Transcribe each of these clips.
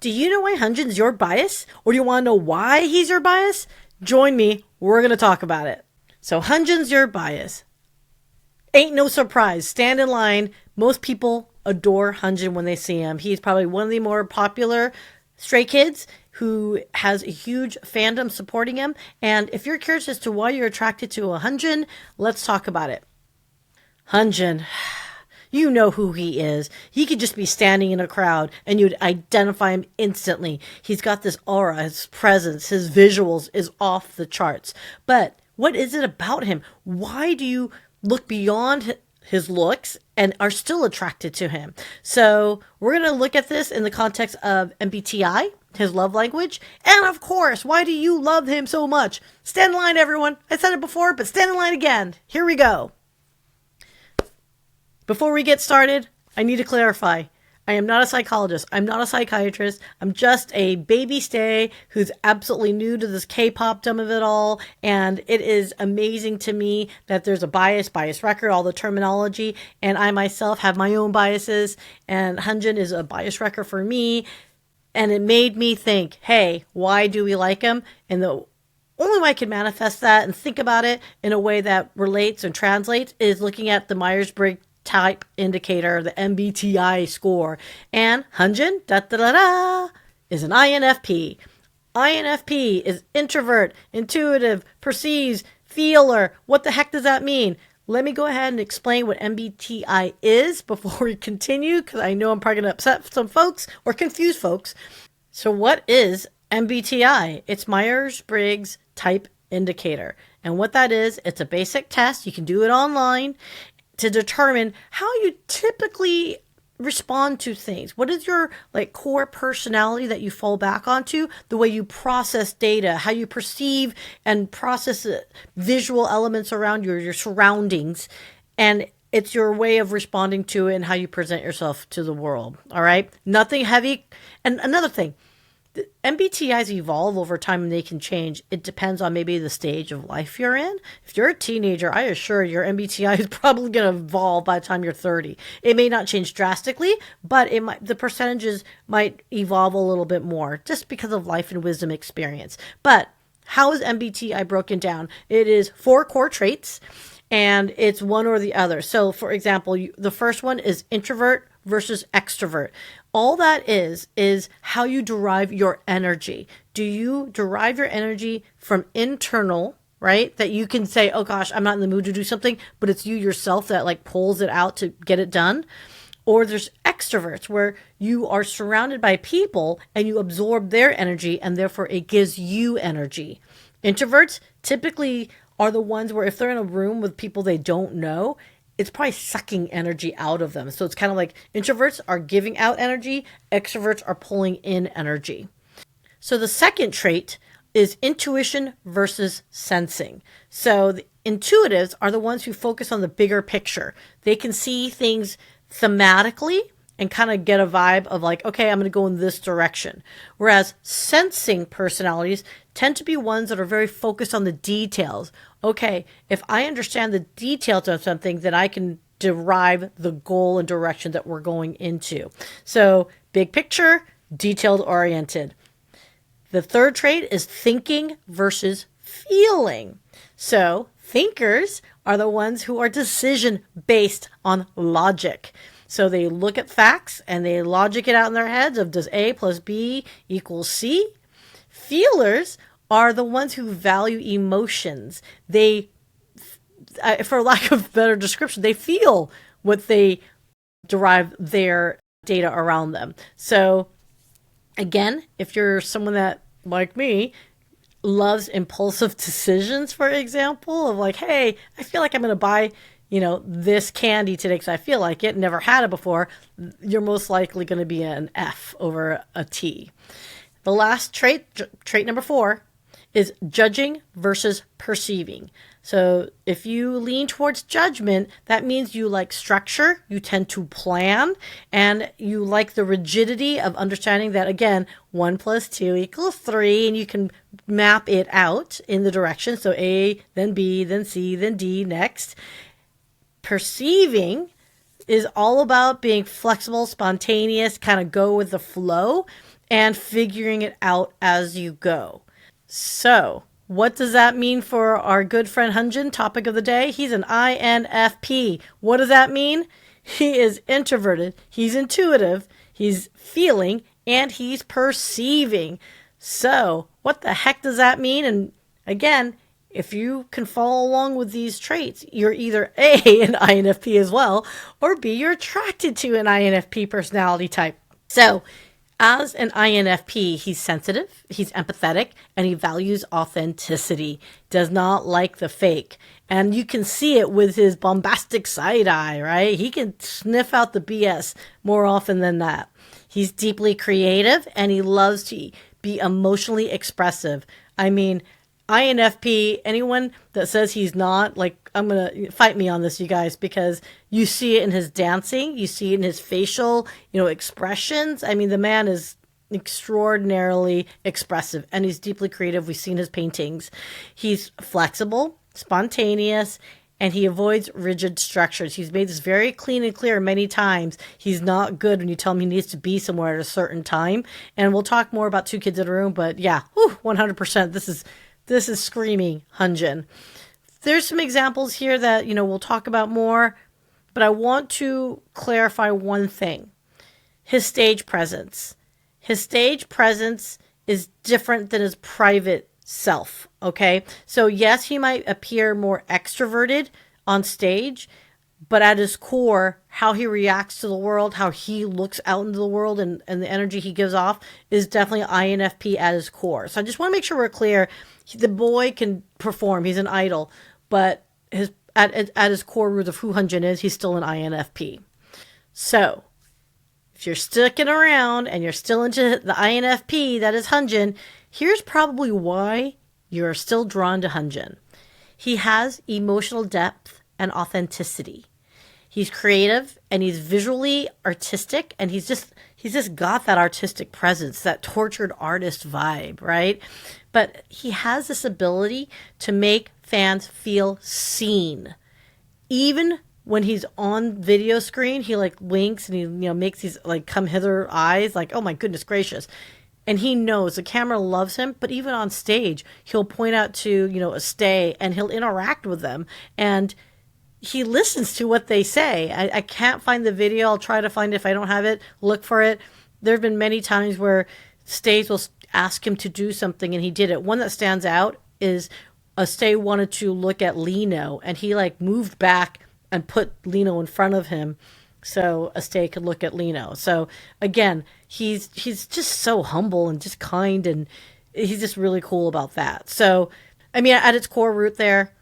Do you know why Hyunjin's your bias? Or do you want to know why he's your bias? Join me. We're going to talk about it. So Hyunjin's your bias. Ain't no surprise. Stand in line. Most people adore Hyunjin when they see him. He's probably one of the more popular Stray Kids who has a huge fandom supporting him. And if you're curious as to why you're attracted to a Hyunjin, let's talk about it. Hyunjin. You know who he is. He could just be standing in a crowd and you'd identify him instantly. He's got this aura, his presence, his visuals is off the charts. But what is it about him? Why do you look beyond his looks and are still attracted to him? So we're going to look at this in the context of MBTI, his love language. And of course, why do you love him so much? Stand in line, everyone. I said it before, but stand in line again. Here we go. Before we get started, I need to clarify. I am not a psychologist. I'm not a psychiatrist. I'm just a baby stay who's absolutely new to this K-pop-dom of it all. And it is amazing to me that there's a bias record, all the terminology. And I myself have my own biases. And Hyunjin is a bias record for me. And it made me think, hey, why do we like him? And the only way I can manifest that and think about it in a way that relates and translates is looking at the Myers-Briggs type indicator, the MBTI score. And Hyunjin, is an INFP. INFP is introvert, intuitive, perceives, feeler. What the heck does that mean? Let me go ahead and explain what MBTI is before we continue, because I know I'm probably going to upset some folks or confuse folks. So what is MBTI? It's Myers-Briggs type indicator. And what that is, it's a basic test. You can do it online to determine how you typically respond to things. What is your core personality that you fall back onto? The way you process data, how you perceive and process visual elements around your surroundings. And it's your way of responding to it and how you present yourself to the world. All right. Nothing heavy. And another thing, the MBTIs evolve over time and they can change. It depends on maybe the stage of life you're in. If you're a teenager, I assure your MBTI is probably going to evolve by the time you're 30. It may not change drastically, but the percentages might evolve a little bit more just because of life and wisdom experience. But how is MBTI broken down? It is 4 core traits and it's one or the other. So for example, the first one is introvert versus extrovert. All that is how you derive your energy. Do you derive your energy from internal, right? That you can say, oh gosh, I'm not in the mood to do something, but it's you yourself that pulls it out to get it done. Or there's extroverts where you are surrounded by people and you absorb their energy and therefore it gives you energy. Introverts typically are the ones where if they're in a room with people they don't know, it's probably sucking energy out of them. So it's kind of like introverts are giving out energy, extroverts are pulling in energy. So the second trait is intuition versus sensing. So the intuitives are the ones who focus on the bigger picture. They can see things thematically and kind of get a vibe of okay, I'm going to go in this direction. Whereas sensing personalities tend to be ones that are very focused on the details. Okay, if I understand the details of something, then I can derive the goal and direction that we're going into. So big picture, detailed oriented. The third trait is thinking versus feeling. So thinkers are the ones who are decision based on logic. So they look at facts and they logic it out in their heads of does A plus B equals C? Feelers are the ones who value emotions. They, for lack of better description, they feel what they derive their data around them. So again, if you're someone that, like me, loves impulsive decisions, for example, of hey, I feel like I'm going to buy this candy today because I feel like it, never had it before, you're most likely going to be an F over a T. The last trait number 4, is judging versus perceiving. So if you lean towards judgment, that means you like structure, you tend to plan, and you like the rigidity of understanding that, again, 1 + 2 = 3, and you can map it out in the direction. So A, then B, then C, then D, next. Perceiving is all about being flexible, spontaneous, kind of go with the flow. and figuring it out as you go. So, what does that mean for our good friend Hyunjin? Topic of the day. He's an INFP. What does that mean? He is introverted, he's intuitive, he's feeling, and he's perceiving. So, what the heck does that mean? And again, if you can follow along with these traits, you're either A, an INFP as well, or B, you're attracted to an INFP personality type. So, as an INFP, he's sensitive, he's empathetic, and he values authenticity, does not like the fake. And you can see it with his bombastic side eye, right? He can sniff out the BS more often than that. He's deeply creative, and he loves to be emotionally expressive. I mean, INFP, anyone that says he's not, like, I'm going to fight me on this, you guys, because you see it in his dancing, you see it in his facial, expressions. I mean, the man is extraordinarily expressive and he's deeply creative. We've seen his paintings. He's flexible, spontaneous, and he avoids rigid structures. He's made this very clean and clear many times. He's not good when you tell him he needs to be somewhere at a certain time. And we'll talk more about Two Kids in a Room, but yeah, 100%. This is screaming Hyunjin. There's some examples here that, we'll talk about more, but I want to clarify one thing. His stage presence. His stage presence is different than his private self, okay? So yes, he might appear more extroverted on stage, but at his core, how he reacts to the world, how he looks out into the world and the energy he gives off is definitely INFP at his core. So I just want to make sure we're clear. The boy can perform. He's an idol, but at his core root of who Hyunjin is, he's still an INFP. So if you're sticking around and you're still into the INFP, that is Hyunjin, here's probably why you're still drawn to Hyunjin. He has emotional depth and authenticity. He's creative and he's visually artistic, and he's just got that artistic presence, that tortured artist vibe, right? But he has this ability to make fans feel seen. Even when he's on video screen, he like winks and he makes these like come hither eyes, like, oh my goodness gracious. And he knows the camera loves him, but even on stage, he'll point out to, a stay and he'll interact with them. And he listens to what they say. I can't find the video. I'll try to find it. If I don't have it, look for it. There have been many times where stays will ask him to do something and he did it. One that stands out is a stay wanted to look at Lino and he like moved back and put Lino in front of him so a stay could look at Lino. So again, he's just so humble and just kind, and he's just really cool about that. So, I mean, at its core root there,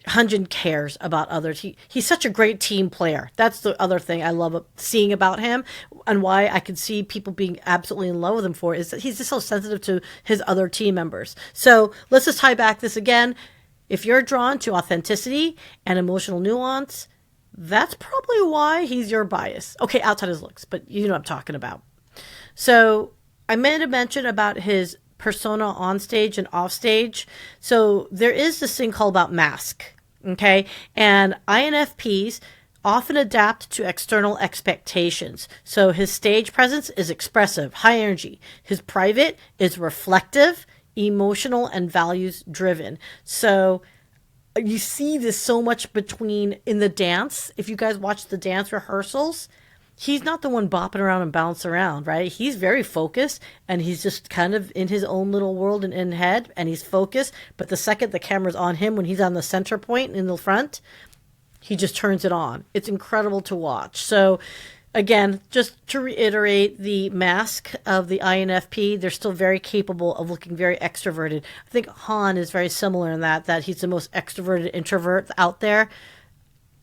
Hyunjin cares about others. He's such a great team player. That's the other thing I love seeing about him, and why I can see people being absolutely in love with him for is that he's just so sensitive to his other team members. So let's just tie back this again. If you're drawn to authenticity and emotional nuance, that's probably why he's your bias. Okay, outside his looks, but you know what I'm talking about. So I made a mention about his persona on stage and off stage. So there is this thing called about mask. Okay. And INFPs often adapt to external expectations. So his stage presence is expressive, high energy. His private is reflective, emotional, and values driven. So you see this so much in the dance. If you guys watch the dance rehearsals, he's not the one bopping around and bouncing around, right? He's very focused and he's just kind of in his own little world and in head, and he's focused. But the second the camera's on him, when he's on the center point in the front, he just turns it on. It's incredible to watch. So again, just to reiterate the mask of the INFP, they're still very capable of looking very extroverted. I think Han is very similar in that he's the most extroverted introvert out there.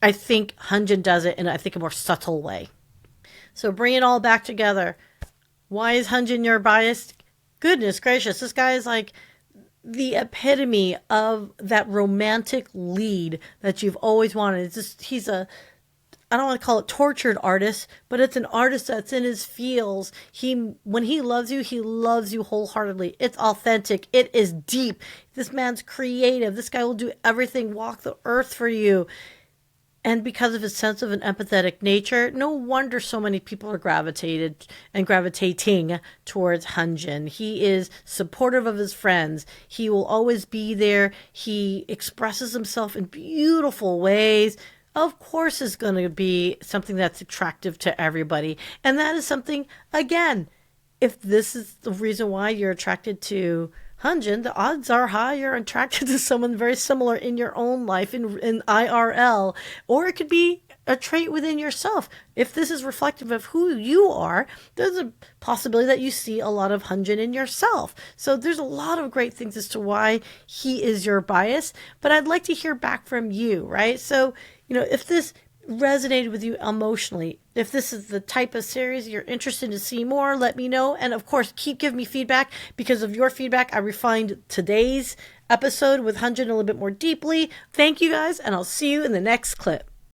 I think Hyunjin does it in, I think, a more subtle way. So bring it all back together. Why is Hyunjin your bias? Goodness gracious, this guy is like the epitome of that romantic lead that you've always wanted. It's just, I don't want to call it tortured artist, but it's an artist that's in his feels. When he loves you wholeheartedly. It's authentic. It is deep. This man's creative. This guy will do everything, walk the earth for you. And because of his sense of an empathetic nature, no wonder so many people are gravitating towards Hyunjin. He is supportive of his friends. He will always be there. He expresses himself in beautiful ways. Of course, is going to be something that's attractive to everybody. And that is something, again, if this is the reason why you're attracted to Hunjin, the odds are high you're attracted to someone very similar in your own life, in IRL, or it could be a trait within yourself. If this is reflective of who you are, there's a possibility that you see a lot of Hunjin in yourself. So there's a lot of great things as to why he is your bias, but I'd like to hear back from you, right? So, if this resonated with you emotionally, if this is the type of series you're interested to see more, let me know. And of course, keep giving me feedback. Because of your feedback, I refined today's episode with Hunjin a little bit more deeply. Thank you guys, and I'll see you in the next clip.